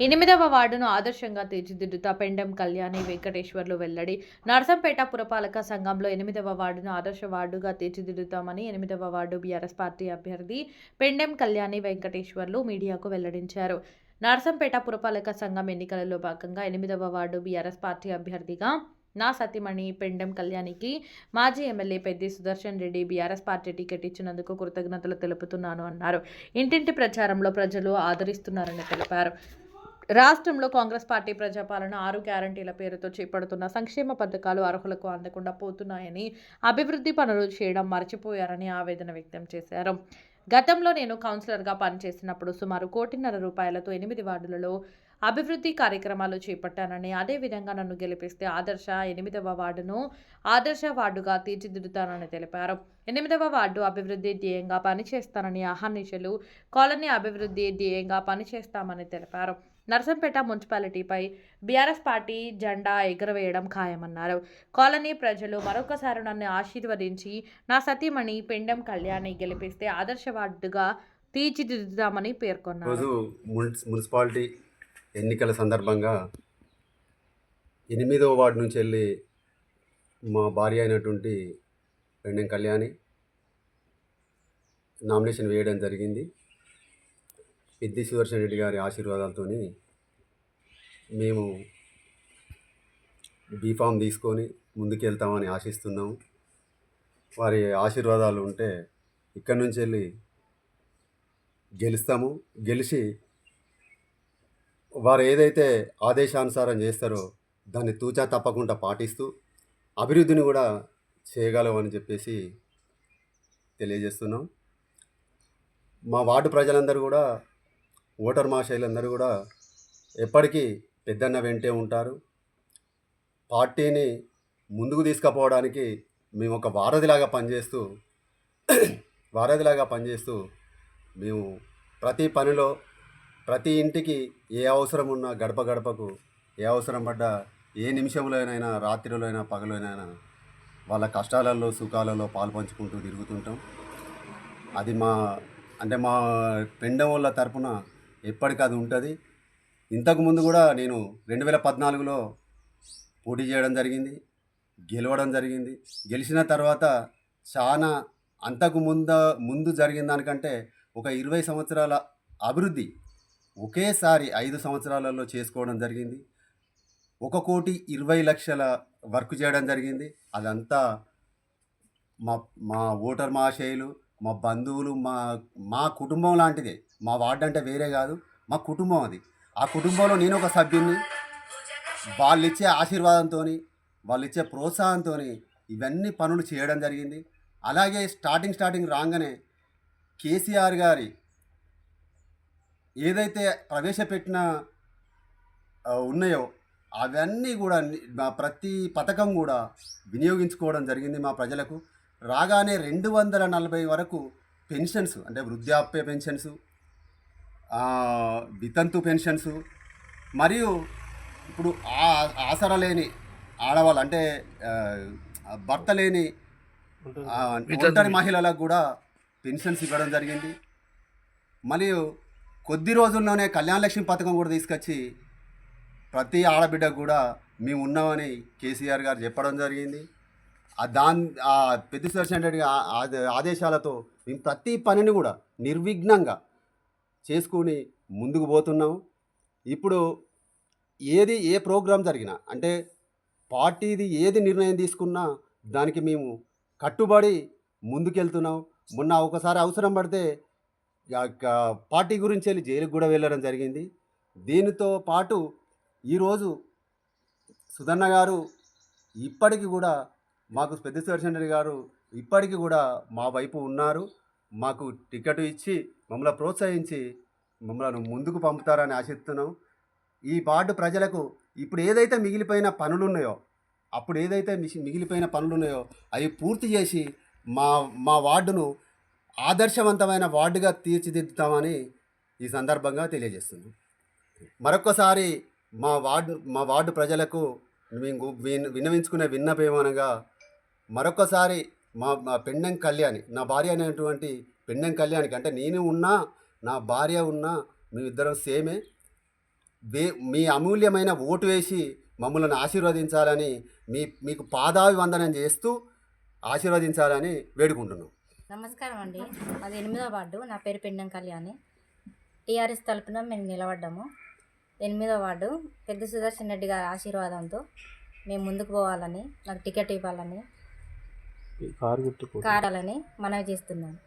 8వ వార్డును ఆదర్శంగా తీర్చిదిద్దుతా పెండెం కళ్యాణి వెంకటేశ్వర్లు వెల్లడి. నర్సంపేట పురపాలక సంఘంలో 8వ వార్డును ఆదర్శ వార్డుగా తీర్చిదిద్దుతామని 8వ వార్డు బీఆర్ఎస్ పార్టీ అభ్యర్థి పెండెం కళ్యాణి వెంకటేశ్వర్లు మీడియాకు వెల్లడించారు. నర్సంపేట పురపాలక సంఘం ఎన్నికలలో భాగంగా 8వ వార్డు బీఆర్ఎస్ పార్టీ అభ్యర్థిగా నా సతీమణి పెండెం కళ్యాణికి మాజీ MLA Peddi Sudarshan Reddy BRS party ticket ఇచ్చినందుకు కృతజ్ఞతలు తెలుపుతున్నాను అన్నారు. ఇంటింటి ప్రచారంలో ప్రజలు ఆదరిస్తున్నారని తెలిపారు. రాష్ట్రంలో కాంగ్రెస్ పార్టీ ప్రజాపాలన 6 గ్యారంటీల పేరుతో చేపడుతున్న సంక్షేమ పథకాలు అర్హులకు అందకుండా పోతున్నాయని, అభివృద్ధి పనులు చేయడం మర్చిపోయారని ఆవేదన వ్యక్తం చేశారు. గతంలో నేను కౌన్సిలర్గా పనిచేసినప్పుడు సుమారు 1.5 కోటి రూపాయలతో 8 వార్డులలో అభివృద్ధి కార్యక్రమాలు చేపట్టానని, అదేవిధంగా నన్ను గెలిపిస్తే 8వ వార్డును ఆదర్శ వార్డుగా తీర్చిదిద్దుతానని తెలిపారు. 8వ వార్డు అభివృద్ధి ధ్యేయంగా పనిచేస్తానని, అహర్నిశలు కాలనీ అభివృద్ధి ధ్యేయంగా పనిచేస్తామని తెలిపారు. నర్సంపేట మున్సిపాలిటీపై బీఆర్ఎస్ పార్టీ జెండా ఎగురవేయడం ఖాయమన్నారు. కాలనీ ప్రజలు మరొకసారి నన్ను ఆశీర్వదించి నా సతీమణి పెండెం కళ్యాణి గెలిపిస్తే ఆదర్శ వార్డుగా తీర్చిదిద్దుతామని పేర్కొన్నారు. మున్సిపాలిటీ ఎన్నికల సందర్భంగా 8వ వార్డు నుంచి వెళ్ళి మా భార్య అయినటువంటి పెండెం కళ్యాణి నామినేషన్ వేయడం జరిగింది. పెద్ది సుదర్శన్ రెడ్డి గారి ఆశీర్వాదాలతో మేము బీఫామ్ తీసుకొని ముందుకెళ్తామని ఆశిస్తున్నాము. వారి ఆశీర్వాదాలు ఉంటే ఇక్కడి నుంచి వెళ్ళి గెలుస్తాము. గెలిచి వారు ఏదైతే ఆదేశానుసారం చేస్తారో దాన్ని తూచా తప్పకుండా పాటిస్తూ అభివృద్ధిని కూడా చేయగలమని చెప్పేసి తెలియజేస్తున్నాం. మా వార్డు ప్రజలందరూ కూడా, ఓటర్ మహాశయులందరూ కూడా ఎప్పటికీ పెద్దన్న వెంటే ఉంటారు. పార్టీని ముందుకు తీసుకుపోవడానికి మేము ఒక వారధిలాగా పనిచేస్తూ మేము ప్రతి పనిలో, ప్రతి ఇంటికి ఏ అవసరం ఉన్నా, గడప గడపకు ఏ అవసరం పడ్డా, ఏ నిమిషంలోనైనా, రాత్రిలోనైనా, పగలోనైనా వాళ్ళ కష్టాలలో సుఖాలలో పాల్పంచుకుంటూ తిరుగుతుంటాం. అది మా పెండెం వాళ్ళ తరపున ఎప్పటికీ అది ఉంటుంది. ఇంతకుముందు కూడా నేను 2014లో పోటీ చేయడం జరిగింది, గెలవడం జరిగింది. గెలిచిన తర్వాత చాలా ముందు జరిగిన దానికంటే ఒక 20 సంవత్సరాల అభివృద్ధి ఒకేసారి 5 సంవత్సరాలలో చేసుకోవడం జరిగింది. 1,20,00,000 వర్క్ చేయడం జరిగింది. అదంతా మా ఓటర్ మహాశయులు, మా బంధువులు, మా కుటుంబం లాంటిదే. మా వార్డు అంటే వేరే కాదు, మా కుటుంబం అది. ఆ కుటుంబంలో నేను ఒక సభ్యుని. వాళ్ళు ఇచ్చే ఆశీర్వాదంతో, వాళ్ళు ఇచ్చే ప్రోత్సాహంతో ఇవన్నీ పనులు చేయడం జరిగింది. అలాగే స్టార్టింగ్ రాగానే కేసీఆర్ గారి ఏదైతే ప్రవేశపెట్టిన ఉన్నాయో అవన్నీ కూడా ప్రతి పథకం కూడా వినియోగించుకోవడం జరిగింది. మా ప్రజలకు రాగానే 240 వరకు పెన్షన్స్, అంటే వృద్ధాప్య పెన్షన్స్, వితంతు పెన్షన్స్, మరియు ఇప్పుడు ఆసరా లేని ఆడవాళ్ళు, అంటే భర్త లేని ఒంటరి మహిళలకు కూడా పెన్షన్స్ ఇవ్వడం జరిగింది. మరియు కొద్ది రోజుల్లోనే కళ్యాణ లక్ష్మి పథకం కూడా తీసుకొచ్చి ప్రతి ఆడబిడ్డకు కూడా మేము ఉన్నామని కేసీఆర్ గారు చెప్పడం జరిగింది. పెద్ది సుదర్శన్ రెడ్డి ఆదేశాలతో మేము ప్రతి పనిని కూడా నిర్విఘ్నంగా చేసుకుని ముందుకు పోతున్నాము. ఇప్పుడు ఏ ప్రోగ్రాం జరిగినా, అంటే పార్టీది ఏది నిర్ణయం తీసుకున్నా దానికి మేము కట్టుబడి ముందుకెళ్తున్నాం. మొన్న ఒకసారి అవసరం పడితే పార్టీ గురించి వెళ్ళి జైలుకు కూడా వెళ్ళడం జరిగింది. దీనితో పాటు ఈరోజు సుధన్న గారు ఇప్పటికీ కూడా మాకు, పెద్ది సుదర్శన్ రెడ్డి గారు ఇప్పటికీ కూడా మా వైపు ఉన్నారు. మాకు టికెట్ ఇచ్చి మమ్మల్ని ప్రోత్సహించి మమ్మల్ని ముందుకు పంపుతారని ఆశిస్తున్నాం. ఈ వార్డు ప్రజలకు ఇప్పుడు ఏదైతే మిగిలిపోయిన పనులు ఉన్నాయో అవి పూర్తి చేసి మా వార్డును ఆదర్శవంతమైన వార్డుగా తీర్చిదిద్దుతామని ఈ సందర్భంగా తెలియజేస్తున్నాం. మరొక్కసారి మా వార్డు ప్రజలకు మేము విన్నవించుకునే విన్నపమనగా, మరొకసారి మా పెండెం కళ్యాణి, నా భార్య అనేటువంటి పెండెం కళ్యాణికి, అంటే నేను ఉన్నా, నా భార్య ఉన్నా, మేమిద్దరం సేమే. మీ అమూల్యమైన ఓటు వేసి మమ్మల్ని ఆశీర్వదించాలని మీకు పాదాభివందనం చేస్తూ ఆశీర్వదించాలని వేడుకుంటున్నాం. నమస్కారం అండి. అది 8వ వార్డు. నా పేరు పెండం కళ్యాణి. టీఆర్ఎస్ తరపున మేము నిలబడ్డాము. 8వ వార్డు పెద్ద సుదర్శన్ రెడ్డి గారి ఆశీర్వాదంతో మేము ముందుకు పోవాలని, నాకు టికెట్ ఇవ్వాలని, కారాలని మనవి చేస్తున్నాను.